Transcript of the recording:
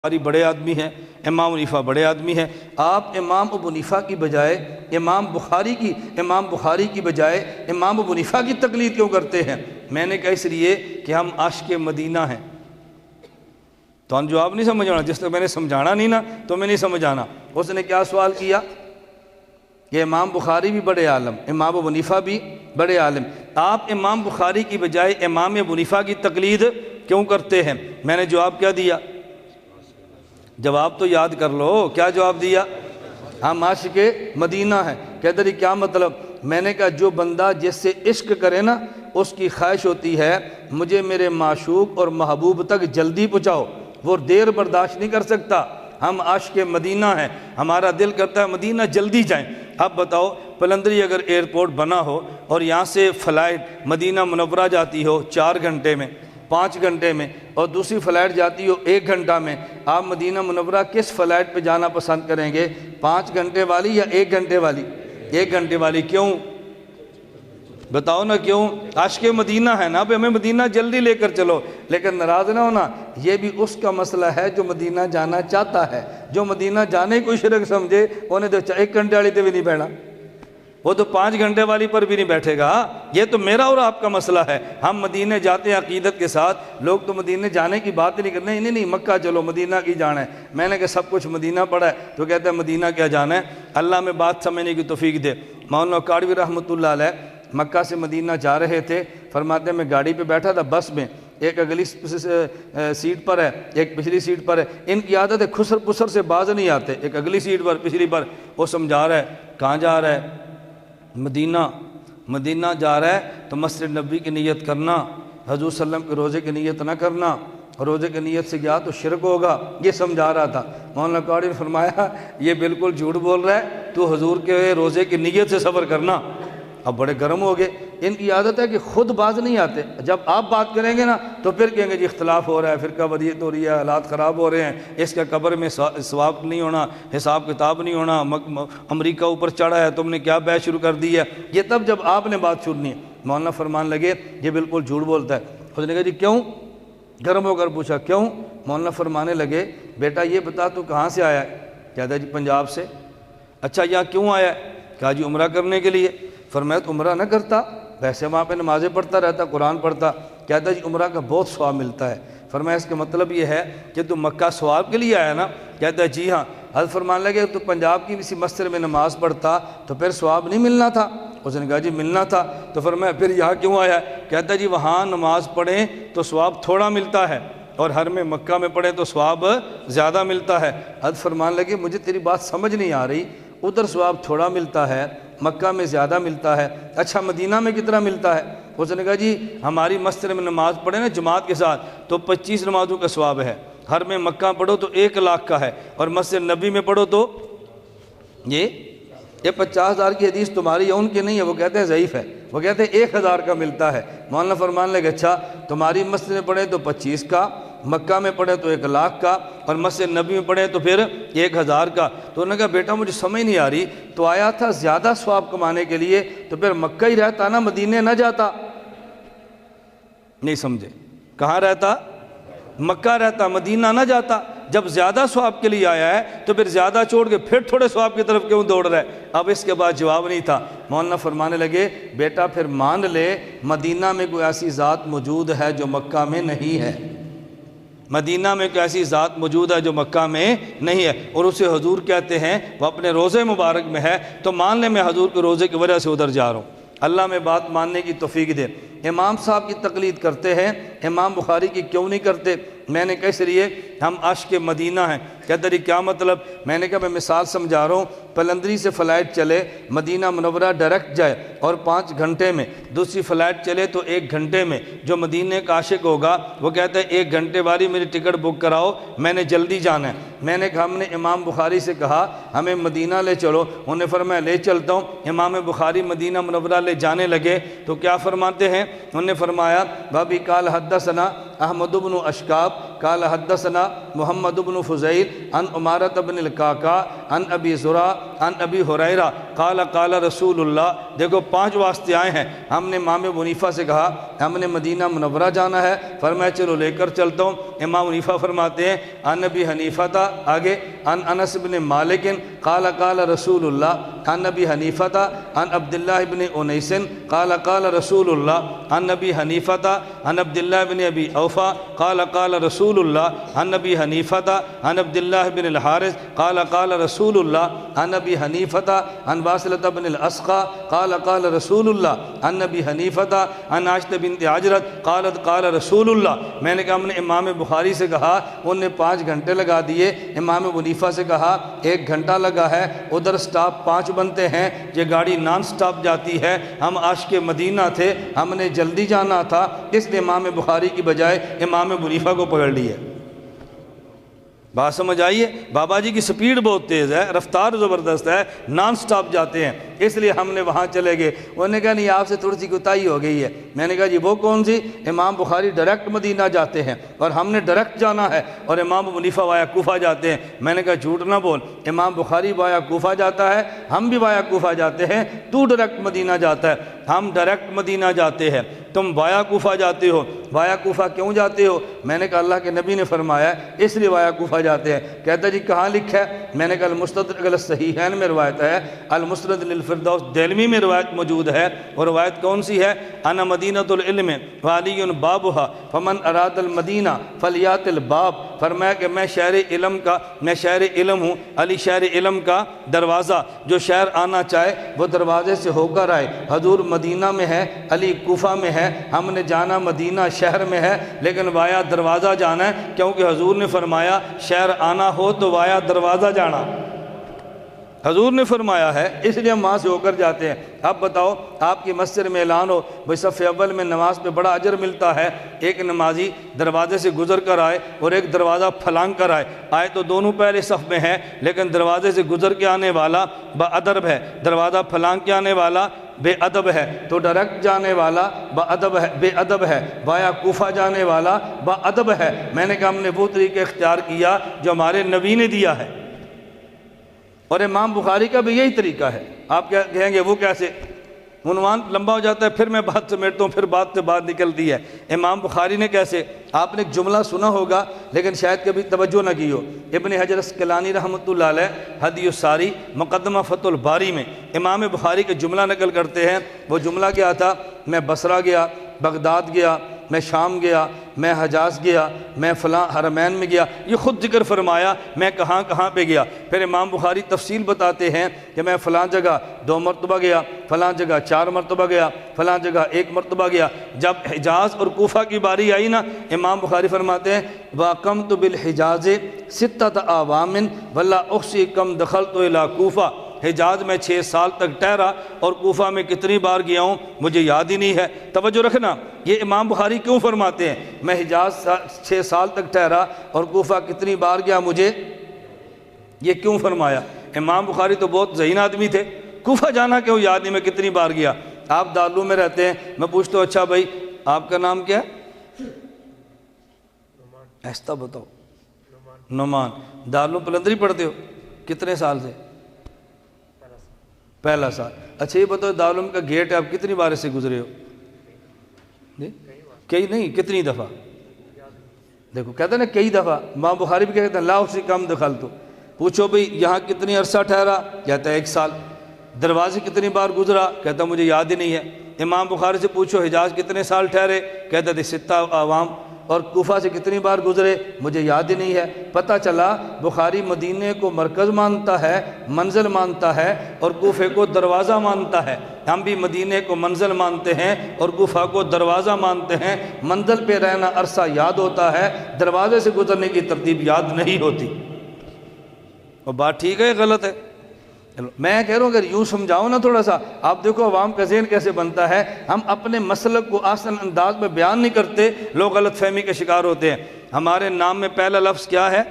بخاری بڑے آدمی ہیں، امام حنیفہ بڑے آدمی ہیں، آپ امام ابو حنیفہ کی بجائے امام بخاری کی بجائے امام ابو حنیفہ کی تقلید کیوں کرتے ہیں؟ میں نے کہا اس لیے کہ ہم عاشق مدینہ ہیں۔ تو ہم جواب نہیں سمجھانا، جس تک میں نے سمجھانا نہیں نا تو میں نہیں سمجھانا۔ اس نے کیا سوال کیا کہ امام بخاری بھی بڑے عالم، امام ابو حنیفہ بھی بڑے عالم، آپ امام بخاری کی بجائے امام ابو حنیفہ کی تقلید کیوں کرتے ہیں؟ میں نے جواب کیا دیا؟ جواب تو یاد کر لو، کیا جواب دیا؟ ہم عاشق مدینہ ہیں۔ کہتے ہیں کیا مطلب؟ میں نے کہا جو بندہ جس سے عشق کرے نا اس کی خواہش ہوتی ہے مجھے میرے معشوق اور محبوب تک جلدی پہنچاؤ، وہ دیر برداشت نہیں کر سکتا۔ ہم عاشق مدینہ ہیں، ہمارا دل کرتا ہے مدینہ جلدی جائیں۔ اب بتاؤ پلندری اگر ایئرپورٹ بنا ہو اور یہاں سے فلائٹ مدینہ منورہ جاتی ہو 4 گھنٹے میں، 5 گھنٹے میں، اور دوسری فلائٹ جاتی ہو 1 گھنٹہ میں، آپ مدینہ منورہ کس فلائٹ پہ جانا پسند کریں گے؟ 5 گھنٹے والی یا 1 گھنٹے والی؟ 1 گھنٹے والی۔ کیوں بتاؤ نا کیوں؟ عاشق مدینہ ہے نا، اب ہمیں مدینہ جلدی لے کر چلو۔ لیکن ناراض نہ ہونا، یہ بھی اس کا مسئلہ ہے جو مدینہ جانا چاہتا ہے۔ جو مدینہ جانے کو شرک سمجھے انہیں تو 1 گھنٹے والی تے بھی نہیں بیٹھنا، وہ تو 5 گھنٹے والی پر بھی نہیں بیٹھے گا۔ یہ تو میرا اور آپ کا مسئلہ ہے۔ ہم مدینے جاتے ہیں عقیدت کے ساتھ، لوگ تو مدینے جانے کی بات ہی نہیں کرتے، نہیں مکہ چلو، مدینہ کی جانا ہے۔ میں نے کہا سب کچھ مدینہ پڑا ہے تو کہتا ہے مدینہ کیا جانا ہے؟ اللہ میں بات سمجھنے کی توفیق دے۔ مولانا کاڑوی رحمۃ اللہ علیہ مکہ سے مدینہ جا رہے تھے، فرماتے ہیں میں گاڑی پہ بیٹھا تھا بس میں، ایک اگلی سیٹ پر ہے ایک پچھلی سیٹ پر ہے، ان کی عادت ہے خسر پسر سے باز نہیں آتے، ایک اگلی سیٹ پر پچھلی پر۔ وہ سمجھا رہا ہے کہاں جا رہا ہے؟ مدینہ جا رہا ہے تو مسجد نبی کی نیت کرنا، حضور صلی اللہ علیہ وسلم کے روزے کی نیت نہ کرنا، روزے کی نیت سے گیا تو شرک ہوگا، یہ سمجھا رہا تھا۔ مولانا قاری نے فرمایا یہ بالکل جھوٹ بول رہا ہے، تو حضور کے روزے کی نیت سے سفر کرنا۔ اب بڑے گرم ہو گئے، ان کی عادت ہے کہ خود باز نہیں آتے، جب آپ بات کریں گے نا تو پھر کہیں گے جی اختلاف ہو رہا ہے، فرقہ واریت ہو رہی ہے، حالات خراب ہو رہے ہیں، اس کا قبر میں ثواب نہیں ہونا، حساب کتاب نہیں ہونا، امریکہ اوپر چڑھا ہے، تم نے کیا بحث شروع کر دی ہے، یہ تب جب آپ نے بات سننی ہے۔ مولانا فرمان لگے یہ بالکل جھوٹ بولتا ہے۔ اس نے کہا جی کیوں؟ گرم ہو کر پوچھا کیوں؟ مولانا فرمانے لگے بیٹا یہ بتا تو کہاں سے آیا ہے؟ کہتا ہے جی پنجاب سے۔ اچھا یہاں کیوں آیا ہے؟ کہا جی عمرہ کرنے کے لیے۔ فرمایا تو عمرہ نہ کرتا، ویسے وہاں پہ نمازیں پڑھتا رہتا، قرآن پڑھتا۔ کہتا ہے جی عمرہ کا بہت ثواب ملتا ہے۔ فرمایا اس کا مطلب یہ ہے کہ تو مکہ ثواب کے لیے آیا نا؟ کہتا ہے جی ہاں۔ حضرت فرمان لگے تو پنجاب کی کسی مسجد میں نماز پڑھتا تو پھر ثواب نہیں ملنا تھا؟ اس نے کہا جی ملنا تھا۔ تو فرمایا پھر یہاں کیوں آیا ہے؟ کہتا ہے جی وہاں نماز پڑھیں تو ثواب تھوڑا ملتا ہے اور ہر میں مکہ میں پڑھیں تو ثواب زیادہ ملتا ہے۔ حضرت فرمان لگے مجھے تیری بات سمجھ نہیں آ رہی، ادھر ثواب تھوڑا ملتا ہے، مکہ میں زیادہ ملتا ہے، اچھا مدینہ میں کتنا ملتا ہے؟ اس نے کہا جی ہماری مسجد میں نماز پڑھے نا جماعت کے ساتھ تو 25 نمازوں کا ثواب ہے، ہر میں مکہ پڑھو تو 1 لاکھ کا ہے، اور مسجد نبی میں پڑھو تو یہ 50,000 کی حدیث تمہاری یا ان کی نہیں ہے، وہ کہتے ہیں ضعیف ہے، وہ کہتے ہیں 1,000 کا ملتا ہے۔ مولانا فرمان لگے اچھا تمہاری مسجد میں پڑھے تو 25 کا، مکہ میں پڑھے تو 1 لاکھ کا، اور مسجد نبی میں پڑھے تو پھر 1,000 کا۔ تو انہوں نے کہا بیٹا مجھے سمجھ نہیں آ رہی، تو آیا تھا زیادہ ثواب کمانے کے لیے تو پھر مکہ ہی رہتا نا، مدینے نہ جاتا؟ نہیں سمجھے، کہاں رہتا؟ مکہ رہتا، مدینہ نہ جاتا۔ جب زیادہ ثواب کے لیے آیا ہے تو پھر زیادہ چھوڑ کے پھر تھوڑے ثواب کی طرف کیوں دوڑ رہا ہے؟ اب اس کے بعد جواب نہیں تھا۔ مولانا فرمانے لگے بیٹا پھر مان لے مدینہ میں کوئی ایسی ذات موجود ہے جو مکہ میں نہیں ہے، مدینہ میں کوئی ایسی ذات موجود ہے جو مکہ میں نہیں ہے، اور اسے حضور کہتے ہیں، وہ اپنے روزے مبارک میں ہے، تو مان لے میں حضور کے روزے کی وجہ سے ادھر جا رہا ہوں۔ اللہ میں بات ماننے کی توفیق دے۔ امام صاحب کی تقلید کرتے ہیں، امام بخاری کی کیوں نہیں کرتے؟ میں نے کہا اس لیے ہم عاشق مدینہ ہیں۔ کہتے ہیں کیا مطلب؟ میں نے کہا میں مثال سمجھا رہا ہوں، پلندری سے فلائٹ چلے مدینہ منورہ ڈائریکٹ جائے اور 5 گھنٹے میں، دوسری فلائٹ چلے تو 1 گھنٹے میں، جو مدینہ کا عاشق ہوگا وہ کہتا ہے 1 گھنٹے والی میری ٹکٹ بک کراؤ، میں نے جلدی جانا ہے۔ میں نے کہا ہم نے امام بخاری سے کہا ہمیں مدینہ لے چلو، انہوں نے فرمایا لے چلتا ہوں۔ امام بخاری مدینہ منورہ لے جانے لگے تو کیا فرماتے ہیں؟ انہوں نے فرمایا بابی قال حدثنا احمد بن اشکاب قال حدثنا محمد بن فضیل عن عمارۃ بن القعقاع عن ابی زرع عن ابی ہریرہ قال قال رسول اللہ۔ دیکھو 5 واسطے آئے ہیں۔ ہم نے امام ابو حنیفہ سے کہا ہم نے مدینہ منورہ جانا ہے، فرمایا چلو لے کر چلتا ہوں۔ امام حنیفہ فرماتے ہیں عن ابی حنیفہ تھا آگے عن انس بن مالک قال قال رسول اللہ عن ابی حنیفہ تھا عن عبداللہ بن انیس قال قال رسول اللہ عن ابی حنیفہ تھا عن عبداللہ بن ابی اوفا قال قال رسول اللہ عن ابی حنیفہ تھا عن عبداللہ بن الحارث قال قال رسول اللہ عن ابی حنیفہ تھا عن واصلۃ بن الاسقى قال قال رسول اللہ عن ابی حنیفہ تھا عن عائشہ بنت حجرت قالت قال رسول اللہ۔ میں نے کہا ہم نے امام بخاری سے کہا انہوں نے 5 گھنٹے لگا دیے، امام ابو حنیفہ سے کہا 1 گھنٹہ لگا ہے، ادھر سٹاپ 5 بنتے ہیں، یہ گاڑی نان سٹاپ جاتی ہے، ہم عاشق مدینہ تھے، ہم نے جلدی جانا تھا، اس لیے امام بخاری کی بجائے امام ابو حنیفہ کو پکڑ لیے۔ بات سمجھ آئیے؟ بابا جی کی سپیڈ بہت تیز ہے، رفتار زبردست ہے، نان سٹاپ جاتے ہیں، اس لیے ہم نے وہاں چلے گئے۔ انہوں نے کہا نہیں آپ سے تھوڑی سی کوتاہی ہو گئی ہے۔ میں نے کہا جی وہ کون سی؟ امام بخاری ڈائریکٹ مدینہ جاتے ہیں اور ہم نے ڈائریکٹ جانا ہے، اور امام ابو حنیفہ وایا کوفہ جاتے ہیں۔ میں نے کہا جھوٹ نہ بول، امام بخاری وایا کوفہ جاتا ہے، ہم بھی وایا کوفہ جاتے ہیں، تو ڈائریکٹ مدینہ جاتا ہے، ہم ڈائریکٹ مدینہ جاتے ہیں، تم وایا کوفہ جاتے ہو۔ وایا کوفہ کیوں جاتے ہو؟ میں نے کہا اللہ کے نبی نے فرمایا اس لیے وایا کوفہ جاتے ہیں۔ کہتا جی کہاں لکھا ہے؟ میں نے کہا المستدرک علی الصحیحین میں روایت ہے، المسند للفردوس دہلوی میں روایت موجود ہے، اور روایت کون سی ہے؟ انا مدینۃ العلم وعلی بابھا فمن اراد المدینہ فلیات الباب۔ فرمایا کہ میں شہر علم ہوں، علی شہر علم کا دروازہ، جو شہر آنا چاہے وہ دروازے سے ہو کر آئے۔ حضور مدینہ میں ہے، علی کوفہ میں ہے، ہم نے جانا مدینہ شہر میں ہے، لیکن وایا دروازہ جانا ہے، کیونکہ حضور نے فرمایا شہر آنا ہو تو وایا دروازہ جانا، حضور نے فرمایا ہے، اس لیے ہم وہاں سے ہو کر جاتے ہیں۔ اب بتاؤ آپ کی مسجد میں اعلان ہو بھئی صف اول میں نماز پہ بڑا اجر ملتا ہے، ایک نمازی دروازے سے گزر کر آئے اور ایک دروازہ پھلانگ کر آئے تو دونوں پہلے صف میں ہیں، لیکن دروازے سے گزر کے آنے والا با ادب ہے، دروازہ پھلانگ کے آنے والا بے ادب ہے، تو ڈائریکٹ جانے والا با ادب ہے، بے ادب ہے، وایا کوفہ جانے والا با ادب ہے۔ میں نے کہا ہم نے وہ طریقہ اختیار کیا جو ہمارے نبی نے دیا ہے، اور امام بخاری کا بھی یہی طریقہ ہے۔ آپ کیا کہیں گے وہ کیسے؟ عنوان لمبا ہو جاتا ہے، پھر میں بات سمیٹتا ہوں، پھر بات سے بات نکلتی ہے۔ امام بخاری نے کیسے؟ آپ نے ایک جملہ سنا ہوگا لیکن شاید کبھی توجہ نہ کی ہو۔ ابن حجر اسقلانی رحمۃ اللہ علیہ ہدی الساری مقدمہ فتح الباری میں امام بخاری کا جملہ نقل کرتے ہیں۔ وہ جملہ کیا تھا؟ میں بصرہ گیا، بغداد گیا، میں شام گیا، میں حجاز گیا، میں فلاں حرمین میں گیا، یہ خود ذکر فرمایا میں کہاں کہاں پہ گیا۔ پھر امام بخاری تفصیل بتاتے ہیں کہ میں فلاں جگہ 2 مرتبہ گیا، فلاں جگہ 4 مرتبہ گیا، فلاں جگہ 1 مرتبہ گیا۔ جب حجاز اور کوفہ کی باری آئی نا، امام بخاری فرماتے ہیں وَأَقَمْتُ بِالْحِجَازِ 6 أَعْوَامٍ وَلَا أُحْصِي كَمْ دَخَلْتُ إِلَىٰ کوفہ۔ حجاز میں 6 سال تک ٹھہرا اور کوفہ میں کتنی بار گیا ہوں مجھے یاد ہی نہیں ہے۔ توجہ رکھنا، یہ امام بخاری کیوں فرماتے ہیں میں حجاز 6 سال تک ٹھہرا اور کوفہ کتنی بار گیا مجھے، یہ کیوں فرمایا؟ امام بخاری تو بہت ذہین آدمی تھے، کوفہ جانا کیوں یاد نہیں میں کتنی بار گیا؟ آپ دارالعلوم میں رہتے ہیں، میں پوچھتا ہوں اچھا بھائی آپ کا نام کیا ہے؟ ایسا بتاؤ۔ نعمان۔ دارالعلوم پلندری پڑھتے ہو؟ کتنے سال سے؟ پہلا سال۔ اچھا یہ بتاؤ دارالعلوم کا گیٹ ہے آپ کتنی بار سے گزرے ہو؟ کئی نہیں، کتنی دفعہ؟ دیکھو کہتے ہیں نا کئی دفعہ، امام بخاری بھی کہتے ہیں لا احصی کم دخلت۔ پوچھو بھئی یہاں کتنی عرصہ ٹھہرا؟ کہتا ہے 1 سال۔ دروازے کتنی بار گزرا؟ کہتا مجھے یاد ہی نہیں ہے۔ امام بخاری سے پوچھو حجاز کتنے سال ٹھہرے؟ کہتا تھے 6 أعوام۔ اور کوفہ سے کتنی بار گزرے؟ مجھے یاد ہی نہیں ہے۔ پتہ چلا بخاری مدینے کو مرکز مانتا ہے، منزل مانتا ہے، اور کوفے کو دروازہ مانتا ہے۔ ہم بھی مدینے کو منزل مانتے ہیں اور کوفہ کو دروازہ مانتے ہیں۔ منزل پہ رہنا عرصہ یاد ہوتا ہے، دروازے سے گزرنے کی ترتیب یاد نہیں ہوتی۔ اور بات ٹھیک ہے یا غلط ہے؟ میں کہہ رہا ہوں اگر یوں سمجھاؤں نا تھوڑا سا، آپ دیکھو عوام کا ذہن کیسے بنتا ہے۔ ہم اپنے مسلک کو آسان انداز میں بیان نہیں کرتے، لوگ غلط فہمی کے شکار ہوتے ہیں۔ ہمارے نام میں پہلا لفظ کیا ہے؟